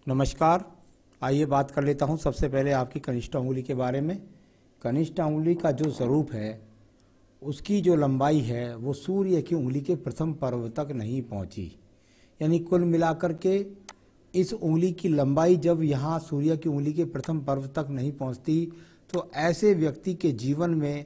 नमस्कार। आइए बात कर लेता हूँ सबसे पहले आपकी कनिष्ठ अंगुली के बारे में। कनिष्ठ अंगुली का जो स्वरूप है, उसकी जो लंबाई है वो सूर्य की उंगली के प्रथम पर्व तक नहीं पहुँची। यानी कुल मिलाकर के इस उंगली की लंबाई जब यहाँ सूर्य की उंगली के प्रथम पर्व तक नहीं पहुँचती तो ऐसे व्यक्ति के जीवन में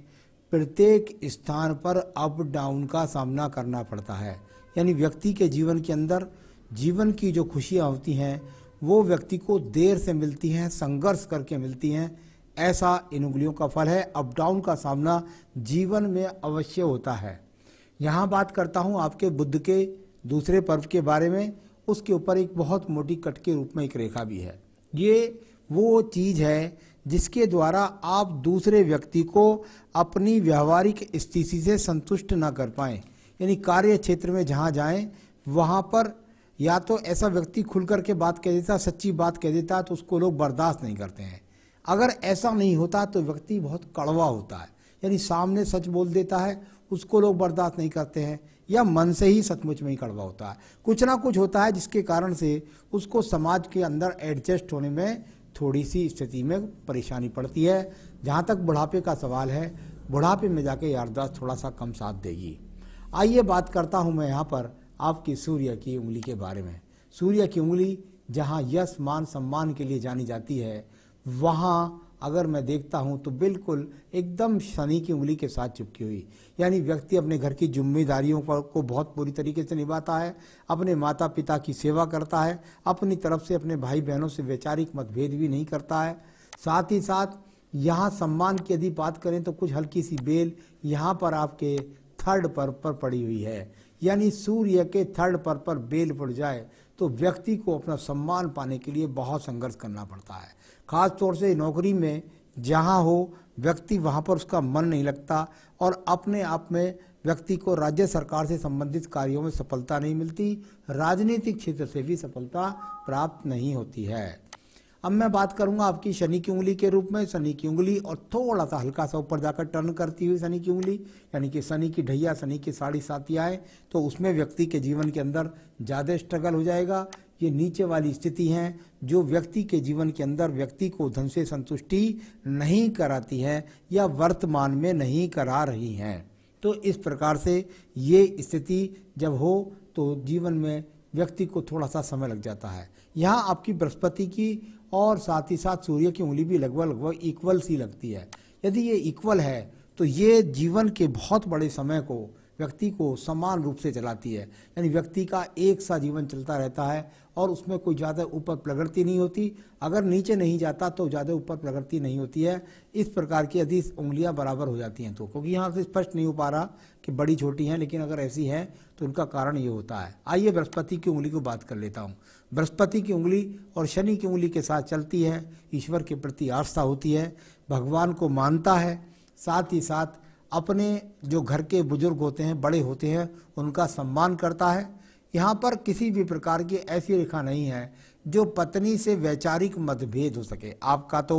प्रत्येक स्थान पर अप डाउन का सामना करना पड़ता है। यानी व्यक्ति के जीवन के अंदर जीवन की जो खुशियाँ होती हैं वो व्यक्ति को देर से मिलती हैं, संघर्ष करके मिलती हैं। ऐसा इन उंगलियों का फल है। अप डाउन का सामना जीवन में अवश्य होता है। यहाँ बात करता हूँ आपके बुध के दूसरे पर्व के बारे में। उसके ऊपर एक बहुत मोटी कट के रूप में एक रेखा भी है। ये वो चीज़ है जिसके द्वारा आप दूसरे व्यक्ति को अपनी व्यावहारिक स्थिति से संतुष्ट न कर पाएँ। यानी कार्य क्षेत्र में जहाँ जाएं वहाँ पर या तो ऐसा व्यक्ति खुल कर के बात कह देता, सच्ची बात कह देता, तो उसको लोग बर्दाश्त नहीं करते हैं। अगर ऐसा नहीं होता तो व्यक्ति बहुत कड़वा होता है। यानी सामने सच बोल देता है, उसको लोग बर्दाश्त नहीं करते हैं, या मन से ही सचमुच में ही कड़वा होता है। कुछ ना कुछ होता है जिसके कारण से उसको समाज के अंदर एडजस्ट होने में थोड़ी सी स्थिति में परेशानी पड़ती है। जहाँ तक बुढ़ापे का सवाल है, बुढ़ापे में जाके याददाश्त थोड़ा सा कम साथ देगी। आइए बात करता हूँ मैं यहाँ पर आपकी सूर्य की उंगली के बारे में। सूर्य की उंगली जहाँ यश मान सम्मान के लिए जानी जाती है, वहाँ अगर मैं देखता हूँ तो बिल्कुल एकदम शनि की उंगली के साथ चिपकी हुई। यानी व्यक्ति अपने घर की जिम्मेदारियों को बहुत पूरी तरीके से निभाता है, अपने माता पिता की सेवा करता है, अपनी तरफ से अपने भाई बहनों से वैचारिक मतभेद भी नहीं करता है। साथ ही साथ यहाँ सम्मान की यदि बात करें तो कुछ हल्की सी बेल यहाँ पर आपके थर्ड पर पड़ी हुई है। यानी सूर्य के थर्ड पर बेल पड़ जाए तो व्यक्ति को अपना सम्मान पाने के लिए बहुत संघर्ष करना पड़ता है। खास तौर से नौकरी में जहाँ हो व्यक्ति वहाँ पर उसका मन नहीं लगता और अपने आप में व्यक्ति को राज्य सरकार से संबंधित कार्यों में सफलता नहीं मिलती, राजनीतिक क्षेत्र से भी सफलता प्राप्त नहीं होती है। अब मैं बात करूंगा आपकी शनि की उंगली के रूप में। शनि की उंगली और थोड़ा सा हल्का सा ऊपर जाकर टर्न करती हुई शनि की उंगली, यानी कि शनि की ढैया, शनि की साढ़े सातिया है, तो उसमें व्यक्ति के जीवन के अंदर ज़्यादा स्ट्रगल हो जाएगा। ये नीचे वाली स्थिति हैं जो व्यक्ति के जीवन के अंदर व्यक्ति को धन से संतुष्टि नहीं कराती हैं या वर्तमान में नहीं करा रही हैं। तो इस प्रकार से ये स्थिति जब हो तो जीवन में व्यक्ति को थोड़ा सा समय लग जाता है। यहाँ आपकी बृहस्पति की और साथ ही साथ सूर्य की उंगली भी लगभग इक्वल सी लगती है। यदि ये इक्वल है तो ये जीवन के बहुत बड़े समय को व्यक्ति को समान रूप से चलाती है। यानी व्यक्ति का एक सा जीवन चलता रहता है और उसमें कोई ज़्यादा ऊपर प्रगति नहीं होती। अगर नीचे नहीं जाता तो ज़्यादा ऊपर प्रगति नहीं होती है। इस प्रकार की यदि उंगलियां बराबर हो जाती हैं तो, क्योंकि यहाँ से स्पष्ट नहीं हो पा रहा कि बड़ी छोटी हैं, लेकिन अगर ऐसी हैं तो उनका कारण ये होता है। आइए बृहस्पति की उंगली को बात कर लेता हूँ। बृहस्पति की उंगली और शनि की उंगली के साथ चलती है, ईश्वर के प्रति आस्था होती है, भगवान को मानता है, साथ ही साथ अपने जो घर के बुजुर्ग होते हैं, बड़े होते हैं, उनका सम्मान करता है। यहाँ पर किसी भी प्रकार की ऐसी रेखा नहीं है जो पत्नी से वैचारिक मतभेद हो सके। आपका तो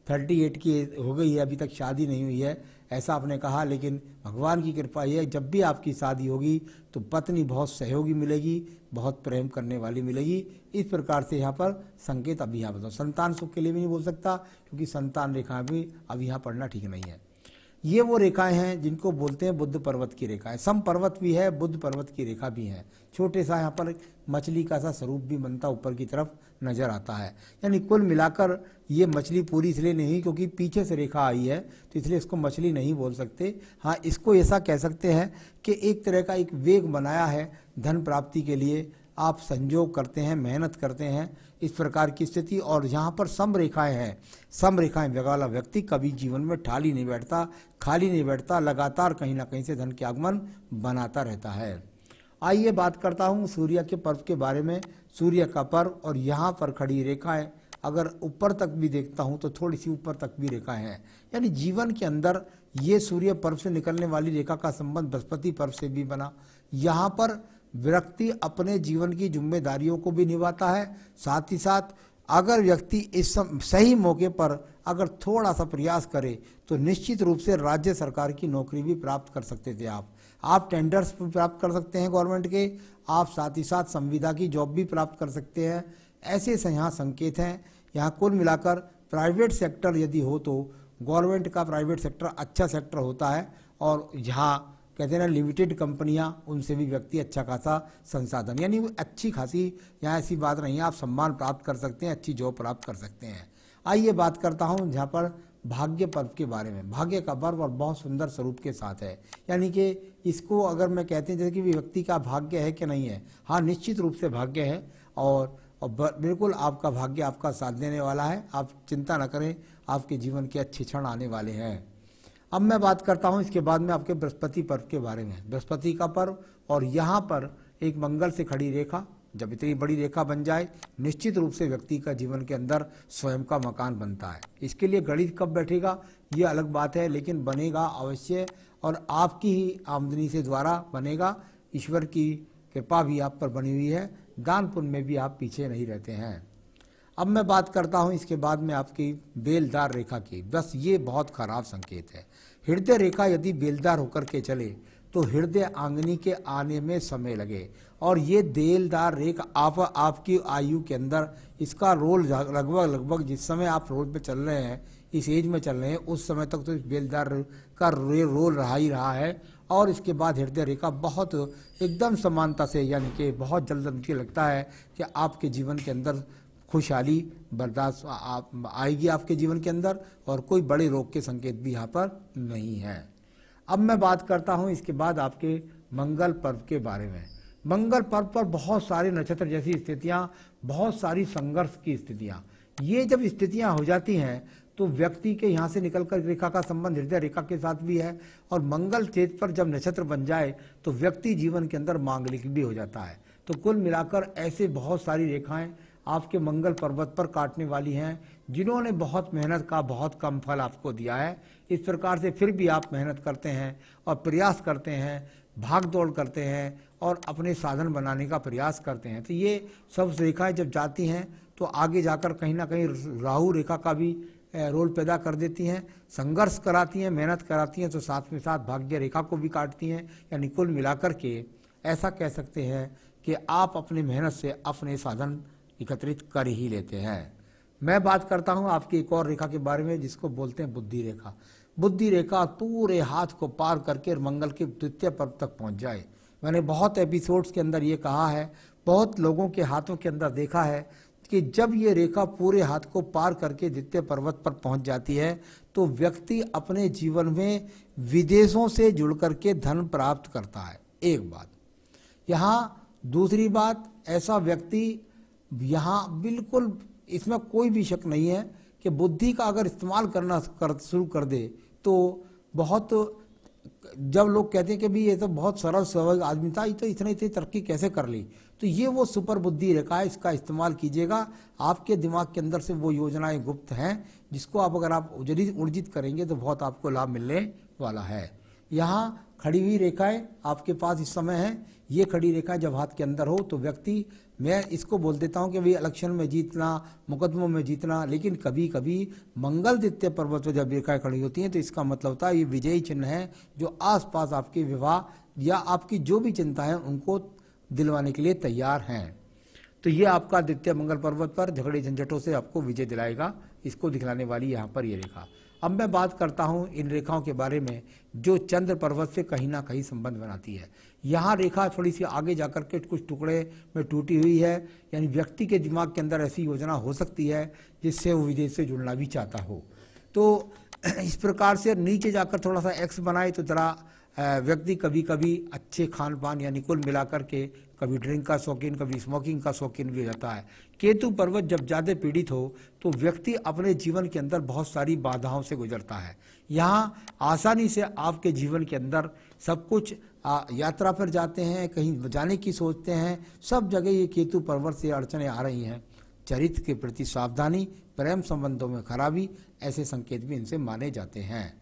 38 की हो गई है, अभी तक शादी नहीं हुई है ऐसा आपने कहा, लेकिन भगवान की कृपा ये है जब भी आपकी शादी होगी तो पत्नी बहुत सहयोगी मिलेगी, बहुत प्रेम करने वाली मिलेगी। इस प्रकार से यहाँ पर संकेत अभी यहाँ बताओ। संतान सुख के लिए भी नहीं बोल सकता क्योंकि संतान रेखा भी अभी यहाँ पढ़ना ठीक नहीं है। ये वो रेखाएं हैं जिनको बोलते हैं बुद्ध पर्वत की रेखाएं। सम पर्वत भी है, बुद्ध पर्वत की रेखा भी है। छोटे सा यहाँ पर मछली का सा स्वरूप भी बनता ऊपर की तरफ नजर आता है। यानी कुल मिलाकर ये मछली पूरी इसलिए नहीं क्योंकि पीछे से रेखा आई है तो इसलिए इसको मछली नहीं बोल सकते। हाँ, इसको ऐसा कह सकते हैं कि एक तरह का एक वेग बनाया है धन प्राप्ति के लिए। आप संयोग करते हैं, मेहनत करते हैं, इस प्रकार की स्थिति। और यहाँ पर सम रेखाएं हैं। सम रेखाएं वाला व्यक्ति कभी जीवन में ठाली नहीं बैठता, खाली नहीं बैठता, लगातार कहीं ना कहीं से धन के आगमन बनाता रहता है। आइए बात करता हूँ सूर्य के पर्व के बारे में। सूर्य का पर्व और यहाँ पर खड़ी रेखाएं अगर ऊपर तक भी देखता हूँ तो थोड़ी सी ऊपर तक भी रेखाएं हैं। यानी जीवन के अंदर ये सूर्य पर्व से निकलने वाली रेखा का संबंध बृहस्पति पर्व से भी बना। यहाँ पर व्यक्ति अपने जीवन की जिम्मेदारियों को भी निभाता है। साथ ही साथ अगर व्यक्ति इस सही मौके पर अगर थोड़ा सा प्रयास करे तो निश्चित रूप से राज्य सरकार की नौकरी भी प्राप्त कर सकते थे। आप टेंडर्स भी प्राप्त कर सकते हैं गवर्नमेंट के, आप साथ ही साथ संविदा की जॉब भी प्राप्त कर सकते हैं। ऐसे यहाँ संकेत हैं। यहाँ कुल मिलाकर प्राइवेट सेक्टर यदि हो तो गवर्नमेंट का प्राइवेट सेक्टर अच्छा सेक्टर होता है, और जहाँ कहते हैं ना लिमिटेड कंपनियां, उनसे भी व्यक्ति अच्छा खासा संसाधन, यानी अच्छी खासी, यहाँ ऐसी बात नहीं है, आप सम्मान प्राप्त कर सकते हैं, अच्छी जॉब प्राप्त कर सकते हैं। आइए बात करता हूँ जहाँ पर भाग्य पर्व के बारे में। भाग्य का पर्व और बहुत सुंदर स्वरूप के साथ है, यानी कि इसको अगर मैं कहते हैं जैसे कि व्यक्ति का भाग्य है कि नहीं है, हाँ निश्चित रूप से भाग्य है, और बिल्कुल आपका भाग्य आपका साथ देने वाला है। आप चिंता न करें, आपके जीवन के अच्छे क्षण आने वाले हैं। अब मैं बात करता हूं इसके बाद में आपके बृहस्पति पर्व के बारे में। बृहस्पति का पर्व, और यहाँ पर एक मंगल से खड़ी रेखा, जब इतनी बड़ी रेखा बन जाए निश्चित रूप से व्यक्ति का जीवन के अंदर स्वयं का मकान बनता है। इसके लिए गणित कब बैठेगा ये अलग बात है, लेकिन बनेगा अवश्य, और आपकी ही आमदनी से द्वारा बनेगा। ईश्वर की कृपा भी आप पर बनी हुई है, दान पुण्य में भी आप पीछे नहीं रहते हैं। अब मैं बात करता हूं इसके बाद में आपकी बेलदार रेखा की। बस ये बहुत खराब संकेत है। हृदय रेखा यदि बेलदार होकर के चले तो हृदय आंगनी के आने में समय लगे, और ये बेलदार रेखा आपकी आयु के अंदर इसका रोल लगभग जिस समय आप रोड पे चल रहे हैं, इस एज में चल रहे हैं, उस समय तक तो इस बेलदार का रोल रहा ही रहा है। और इसके बाद हृदय रेखा बहुत एकदम समानता से, यानी कि बहुत जल्द मुझे लगता है कि आपके जीवन के अंदर खुशहाली बर्दाश्त आएगी आपके जीवन के अंदर, और कोई बड़े रोग के संकेत भी यहाँ पर नहीं है। अब मैं बात करता हूँ इसके बाद आपके मंगल पर्व के बारे में। मंगल पर्व पर बहुत सारे नक्षत्र जैसी स्थितियाँ, बहुत सारी संघर्ष की स्थितियाँ, ये जब स्थितियाँ हो जाती हैं तो व्यक्ति के यहाँ से निकलकर रेखा का संबंध हृदय रेखा के साथ भी है, और मंगल क्षेत्र पर जब नक्षत्र बन जाए तो व्यक्ति जीवन के अंदर मांगलिक भी हो जाता है। तो कुल मिलाकर ऐसे बहुत सारी रेखाएं आपके मंगल पर्वत पर काटने वाली हैं, जिन्होंने बहुत मेहनत का बहुत कम फल आपको दिया है। इस प्रकार से फिर भी आप मेहनत करते हैं और प्रयास करते हैं, भाग दौड़ करते हैं और अपने साधन बनाने का प्रयास करते हैं। तो ये सब रेखाएं जब जाती हैं तो आगे जाकर कहीं ना कहीं राहु रेखा का भी रोल पैदा कर देती हैं, संघर्ष कराती हैं, मेहनत कराती हैं, तो साथ में साथ भाग्य रेखा को भी काटती हैं। यानी कुल मिलाकर के ऐसा कह सकते हैं कि आप अपनी मेहनत से अपने साधन एकत्रित कर ही लेते हैं। मैं बात करता हूं आपकी एक और रेखा के बारे में, जिसको बोलते हैं बुद्धि रेखा। बुद्धि रेखा पूरे हाथ को पार करके मंगल के द्वितीय पर्व तक पहुंच जाए। मैंने बहुत एपिसोड्स के अंदर ये कहा है, बहुत लोगों के हाथों के अंदर देखा है कि जब ये रेखा पूरे हाथ को पार करके द्वितीय पर्वत पर पहुंच जाती है तो व्यक्ति अपने जीवन में विदेशों से जुड़ करके धन प्राप्त करता है। एक बात यहाँ, दूसरी बात, ऐसा व्यक्ति यहाँ बिल्कुल इसमें कोई भी शक नहीं है कि बुद्धि का अगर इस्तेमाल करना शुरू कर दे तो बहुत, जब लोग कहते हैं कि भी ये तो बहुत सरल स्वाभाविक आदमी था, ये तो इतनी तरक्की कैसे कर ली, तो ये वो सुपर बुद्धि रेखा है, इसका इस्तेमाल कीजिएगा। आपके दिमाग के अंदर से वो योजनाएं गुप्त हैं जिसको आप अगर आप उर्जित करेंगे तो बहुत आपको लाभ मिलने वाला है। यहाँ खड़ी हुई रेखाएं आपके पास इस समय है, ये खड़ी रेखा जब हाथ के अंदर हो तो व्यक्ति, मैं इसको बोल देता हूँ कि भाई इलेक्शन में जीतना, मुकदमों में जीतना, लेकिन कभी कभी मंगल द्वितीय पर्वत पर जब रेखाएं खड़ी होती हैं तो इसका मतलब होता है ये विजयी चिन्ह है, जो आसपास आपके विवाह या आपकी जो भी चिंता है उनको दिलवाने के लिए तैयार हैं। तो ये आपका द्वितीय मंगल पर्वत पर झगड़े झंझटों से आपको विजय दिलाएगा, इसको दिखलाने वाली यहाँ पर ये रेखा। अब मैं बात करता हूँ इन रेखाओं के बारे में जो चंद्र पर्वत से कहीं ना कहीं संबंध बनाती है। यहाँ रेखा थोड़ी सी आगे जाकर के कुछ टुकड़े में टूटी हुई है, यानी व्यक्ति के दिमाग के अंदर ऐसी योजना हो सकती है जिससे वो विदेश से जुड़ना भी चाहता हो। तो इस प्रकार से नीचे जाकर थोड़ा सा एक्स बनाए तो जरा व्यक्ति कभी कभी अच्छे खान पान, यानी कुल मिलाकर के कभी ड्रिंक का शौकीन, कभी स्मोकिंग का शौकीन भी रहता है। केतु पर्वत जब ज़्यादा पीड़ित हो तो व्यक्ति अपने जीवन के अंदर बहुत सारी बाधाओं से गुजरता है। यहाँ आसानी से आपके जीवन के अंदर सब कुछ, यात्रा पर जाते हैं, कहीं जाने की सोचते हैं, सब जगह ये केतु पर्वत से अड़चने आ रही हैं। चरित्र के प्रति सावधानी, प्रेम संबंधों में खराबी, ऐसे संकेत भी इनसे माने जाते हैं।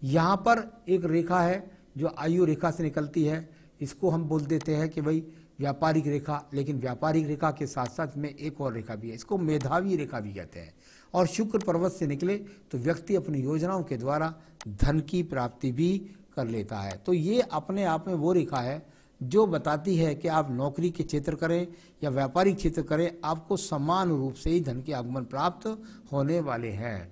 यहाँ पर एक रेखा है जो आयु रेखा से निकलती है, इसको हम बोल देते हैं कि भाई व्यापारिक रेखा, लेकिन व्यापारिक रेखा के साथ साथ में एक और रेखा भी है, इसको मेधावी रेखा भी कहते हैं। और शुक्र पर्वत से निकले तो व्यक्ति अपनी योजनाओं के द्वारा धन की प्राप्ति भी कर लेता है। तो ये अपने आप में वो रेखा है जो बताती है कि आप नौकरी के क्षेत्र करें या व्यापारिक क्षेत्र करें, आपको समान रूप से ही धन के आगमन प्राप्त होने वाले हैं।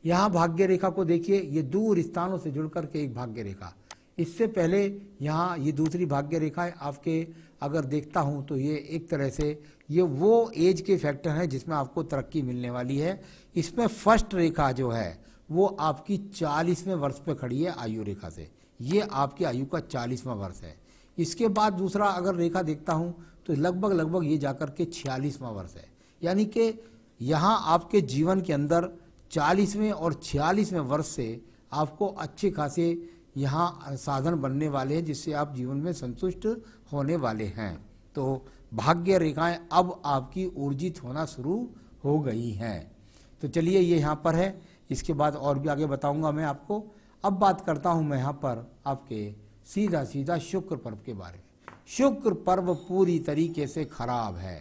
यहाँ भाग्य रेखा को देखिए, ये दूर स्थानों से जुड़ करके एक भाग्य रेखा, इससे पहले यहाँ ये दूसरी भाग्य रेखा है आपके, अगर देखता हूँ तो ये एक तरह से ये वो एज के फैक्टर हैं जिसमें आपको तरक्की मिलने वाली है। इसमें फर्स्ट रेखा जो है वो आपकी 40वें वर्ष पे खड़ी है आयु रेखा से, ये आपकी आयु का 40वां वर्ष है। इसके बाद दूसरा अगर रेखा देखता हूँ तो लगभग ये जाकर के 46वां वर्ष है, यानी कि यहाँ आपके जीवन के अंदर 40वें और 46वें वर्ष से आपको अच्छे खासे यहाँ साधन बनने वाले हैं जिससे आप जीवन में संतुष्ट होने वाले हैं। तो भाग्य रेखाएं अब आपकी ऊर्जित होना शुरू हो गई हैं। तो चलिए ये यहाँ पर है, इसके बाद और भी आगे बताऊंगा मैं आपको। अब बात करता हूँ मैं यहाँ पर आपके सीधा शुक्र पर्व के बारे में। शुक्र पर्व पूरी तरीके से खराब है।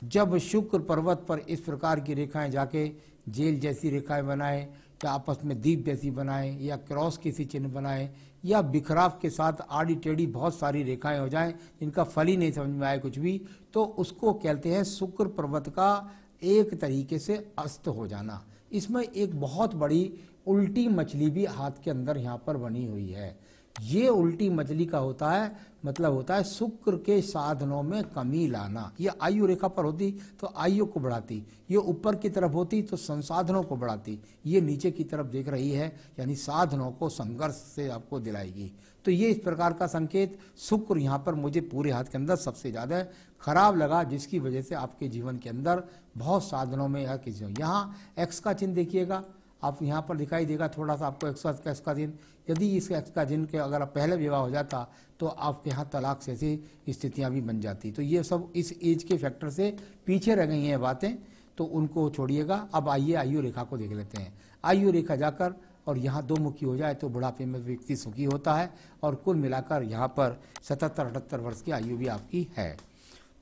जब शुक्र पर्वत पर इस प्रकार की रेखाएं जाके जेल जैसी रेखाएं बनाए, या आपस में दीप जैसी बनाए, या क्रॉस किसी चिन्ह बनाए, या बिखराव के साथ आड़ी टेढ़ी बहुत सारी रेखाएं हो जाएं इनका फल ही नहीं समझ में आए कुछ भी, तो उसको कहते हैं शुक्र पर्वत का एक तरीके से अस्त हो जाना। इसमें एक बहुत बड़ी उल्टी मछली भी हाथ के अंदर यहाँ पर बनी हुई है। ये उल्टी मछली का होता है मतलब होता है शुक्र के साधनों में कमी लाना। ये आयु रेखा पर होती तो आयु को बढ़ाती, ये ऊपर की तरफ होती तो संसाधनों को बढ़ाती, ये नीचे की तरफ देख रही है यानी साधनों को संघर्ष से आपको दिलाएगी। तो ये इस प्रकार का संकेत शुक्र यहाँ पर मुझे पूरे हाथ के अंदर सबसे ज़्यादा खराब लगा, जिसकी वजह से आपके जीवन के अंदर बहुत साधनों में या किसी यहाँ एक्स का चिन्ह देखिएगा, आप यहाँ पर दिखाई देगा थोड़ा सा आपको एक्स का चिन्ह। यदि इस एक्स का चिन्ह के अगर आप पहले विवाह हो जाता तो आपके यहाँ तलाक से ऐसी स्थितियाँ भी बन जाती। तो ये सब इस एज के फैक्टर से पीछे रह गई हैं बातें, तो उनको छोड़िएगा। अब आइए आयु रेखा को देख लेते हैं। आयु रेखा जाकर और यहाँ दो मुखी हो जाए तो बुढ़ापे में व्यक्ति सुखी होता है, और कुल मिलाकर यहाँ पर 77-78 वर्ष की आयु भी आपकी है।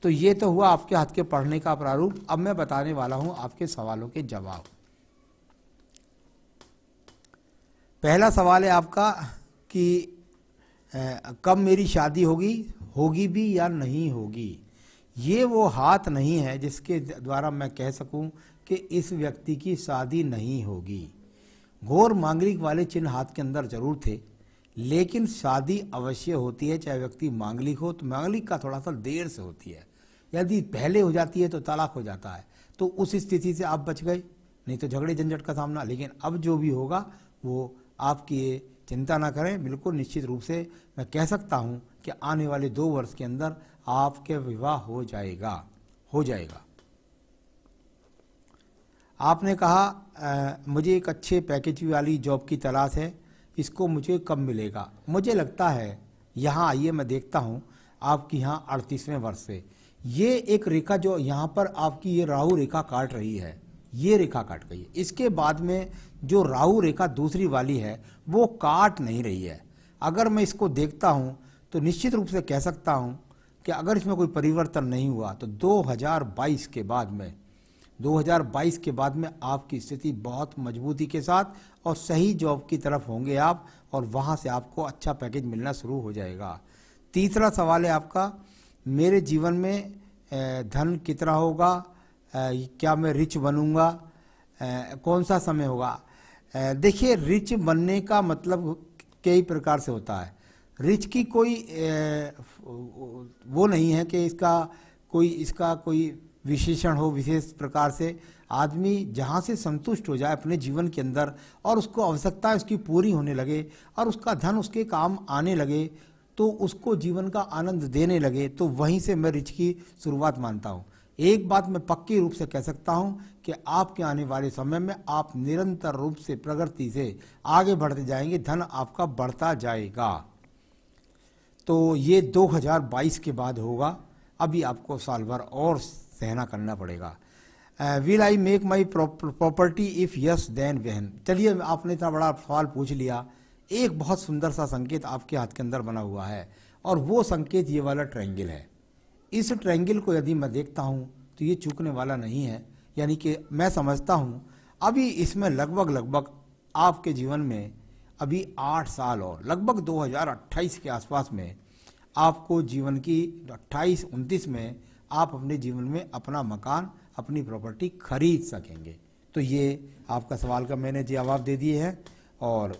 तो ये तो हुआ आपके हाथ के पढ़ने का प्रारूप। अब मैं बताने वाला हूँ आपके सवालों के जवाब। पहला सवाल है आपका कि कब मेरी शादी होगी भी या नहीं होगी। ये वो हाथ नहीं है जिसके द्वारा मैं कह सकूं कि इस व्यक्ति की शादी नहीं होगी। घोर मांगलिक वाले चिन्ह हाथ के अंदर जरूर थे, लेकिन शादी अवश्य होती है, चाहे व्यक्ति मांगलिक हो। तो मांगलिक का थोड़ा सा देर से होती है, यदि पहले हो जाती है तो तलाक हो जाता है, तो उस स्थिति से आप बच गए, नहीं तो झगड़े झंझट का सामना। लेकिन अब जो भी होगा वो आपकी ये चिंता ना करें, बिल्कुल निश्चित रूप से मैं कह सकता हूँ कि आने वाले 2 वर्ष के अंदर आपके विवाह हो जाएगा। आपने कहा मुझे एक अच्छे पैकेज वाली जॉब की तलाश है, इसको मुझे कब मिलेगा। मुझे लगता है यहाँ आइए मैं देखता हूँ आपकी यहाँ 38वें वर्ष से ये एक रेखा जो यहाँ पर आपकी ये राहु रेखा काट रही है, ये रेखा काट गई है। इसके बाद में जो राहु रेखा दूसरी वाली है वो काट नहीं रही है। अगर मैं इसको देखता हूँ तो निश्चित रूप से कह सकता हूँ कि अगर इसमें कोई परिवर्तन नहीं हुआ तो 2022 के बाद में आपकी स्थिति बहुत मजबूती के साथ और सही जॉब की तरफ होंगे आप, और वहाँ से आपको अच्छा पैकेज मिलना शुरू हो जाएगा। तीसरा सवाल है आपका, मेरे जीवन में धन कितना होगा, क्या मैं रिच बनूंगा, कौन सा समय होगा। देखिए रिच बनने का मतलब कई प्रकार से होता है। रिच की कोई वो नहीं है कि इसका कोई विशेषण हो। विशेष प्रकार से आदमी जहाँ से संतुष्ट हो जाए अपने जीवन के अंदर और उसको आवश्यकता उसकी पूरी होने लगे और उसका धन उसके काम आने लगे, तो उसको जीवन का आनंद देने लगे, तो वहीं से मैं रिच की शुरुआत मानता हूँ। एक बात मैं पक्की रूप से कह सकता हूं कि आपके आने वाले समय में आप निरंतर रूप से प्रगति से आगे बढ़ते जाएंगे, धन आपका बढ़ता जाएगा। तो ये 2022 के बाद होगा, अभी आपको साल भर और सहना करना पड़ेगा। Will I make my property if yes then when. चलिए आपने इतना बड़ा सवाल पूछ लिया, एक बहुत सुंदर सा संकेत आपके हाथ के अंदर बना हुआ है और वो संकेत ये वाला ट्रायंगल है। इस ट्रायंगल को यदि मैं देखता हूँ तो ये चूकने वाला नहीं है, यानी कि मैं समझता हूँ अभी इसमें लगभग आपके जीवन में अभी 8 साल और लगभग 2028 के आसपास में आपको जीवन की 28-29 में आप अपने जीवन में अपना मकान, अपनी प्रॉपर्टी खरीद सकेंगे। तो ये आपका सवाल का मैंने जवाब दे दिए हैं। और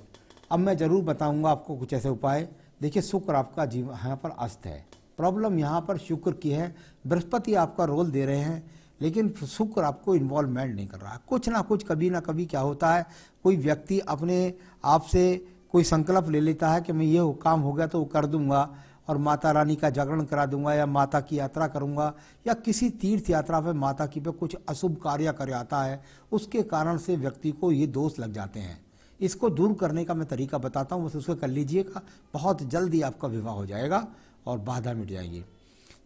अब मैं ज़रूर बताऊंगा आपको कुछ ऐसे उपाय। देखिए, शुक्र आपका जीवन यहाँ पर अस्त है, प्रॉब्लम यहाँ पर शुक्र की है। बृहस्पति आपका रोल दे रहे हैं, लेकिन शुक्र आपको इन्वॉल्वमेंट नहीं कर रहा है। कुछ ना कुछ कभी ना कभी क्या होता है, कोई व्यक्ति अपने आप से कोई संकल्प ले लेता है कि मैं ये काम हो गया तो वो कर दूंगा और माता रानी का जागरण करा दूंगा या माता की यात्रा करूंगा या किसी तीर्थ यात्रा पे माता की पे कुछ अशुभ कार्य कर आता है, उसके कारण से व्यक्ति को ये दोष लग जाते हैं। इसको दूर करने का मैं तरीका बताता हूँ, बस उसको कर लीजिएगा, बहुत जल्दी आपका विवाह हो जाएगा और बाधा मिट जाएगी।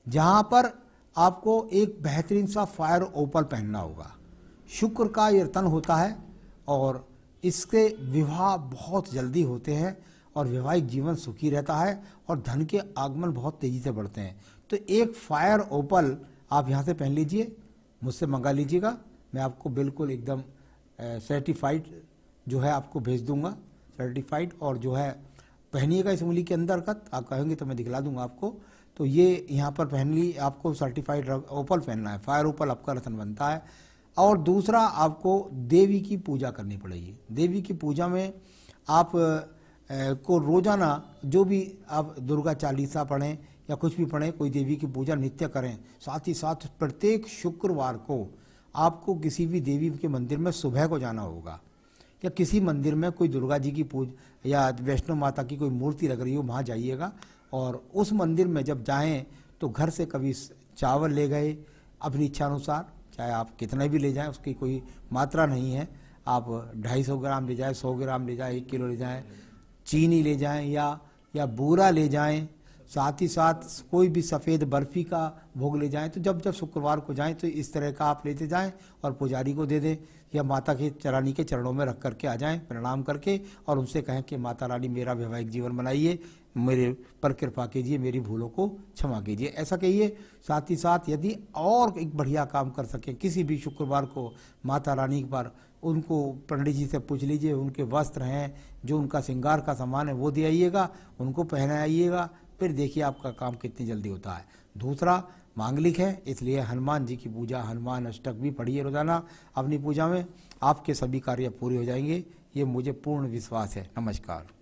जहाँ पर आपको एक बेहतरीन सा फायर ओपल पहनना होगा। शुक्र का ये तन होता है और इसके विवाह बहुत जल्दी होते हैं और वैवाहिक जीवन सुखी रहता है और धन के आगमन बहुत तेज़ी से बढ़ते हैं। तो एक फायर ओपल आप यहाँ से पहन लीजिए, मुझसे मंगा लीजिएगा, मैं आपको बिल्कुल एकदम सर्टिफाइड जो है आपको भेज दूंगा, सर्टिफाइड। और जो है पहनिएगा इस उंगली के अंतर्गत, आप कहेंगे तो मैं दिखला दूंगा आपको। तो ये यहाँ पर पहन ली, आपको सर्टिफाइड ओपल पहनना है, फायर ओपल आपका रतन बनता है। और दूसरा, आपको देवी की पूजा करनी पड़ेगी। देवी की पूजा में आप को रोजाना जो भी आप दुर्गा चालीसा पढ़ें या कुछ भी पढ़ें, कोई देवी की पूजा नित्य करें। साथ ही साथ प्रत्येक शुक्रवार को आपको किसी भी देवी के मंदिर में सुबह को जाना होगा, या किसी मंदिर में कोई दुर्गा जी की पूजा या वैष्णो माता की कोई मूर्ति लग रही हो, वहाँ जाइएगा। और उस मंदिर में जब जाएं तो घर से कभी चावल ले गए अपनी इच्छा अनुसार, चाहे आप कितने भी ले जाएं, उसकी कोई मात्रा नहीं है। आप 250 ग्राम ले जाएं, 100 ग्राम ले जाएं, 1 किलो ले जाएं, चीनी ले जाएं या बूरा ले जाएं। साथ ही साथ कोई भी सफ़ेद बर्फ़ी का भोग ले जाएं। तो जब जब शुक्रवार को जाएं तो इस तरह का आप लेते जाएं और पुजारी को दे दें या माता के रानी के चरणों में रख करके आ जाएं, प्रणाम करके, और उनसे कहें कि माता रानी मेरा वैवाहिक जीवन बनाइए, मेरे पर कृपा कीजिए, मेरी भूलों को क्षमा कीजिए, ऐसा कहिए। साथ ही साथ यदि और एक बढ़िया काम कर सकें, किसी भी शुक्रवार को माता रानी पर उनको पंडित जी से पूछ लीजिए, उनके वस्त्र हैं, जो उनका श्रृंगार का सामान है वो दे आइएगा, उनको पहनाइएगा, फिर देखिए आपका काम कितनी जल्दी होता है। दूसरा, मांगलिक है, इसलिए हनुमान जी की पूजा, हनुमान अष्टक भी पढ़िए रोजाना अपनी पूजा में, आपके सभी कार्य पूरे हो जाएंगे, ये मुझे पूर्ण विश्वास है। नमस्कार।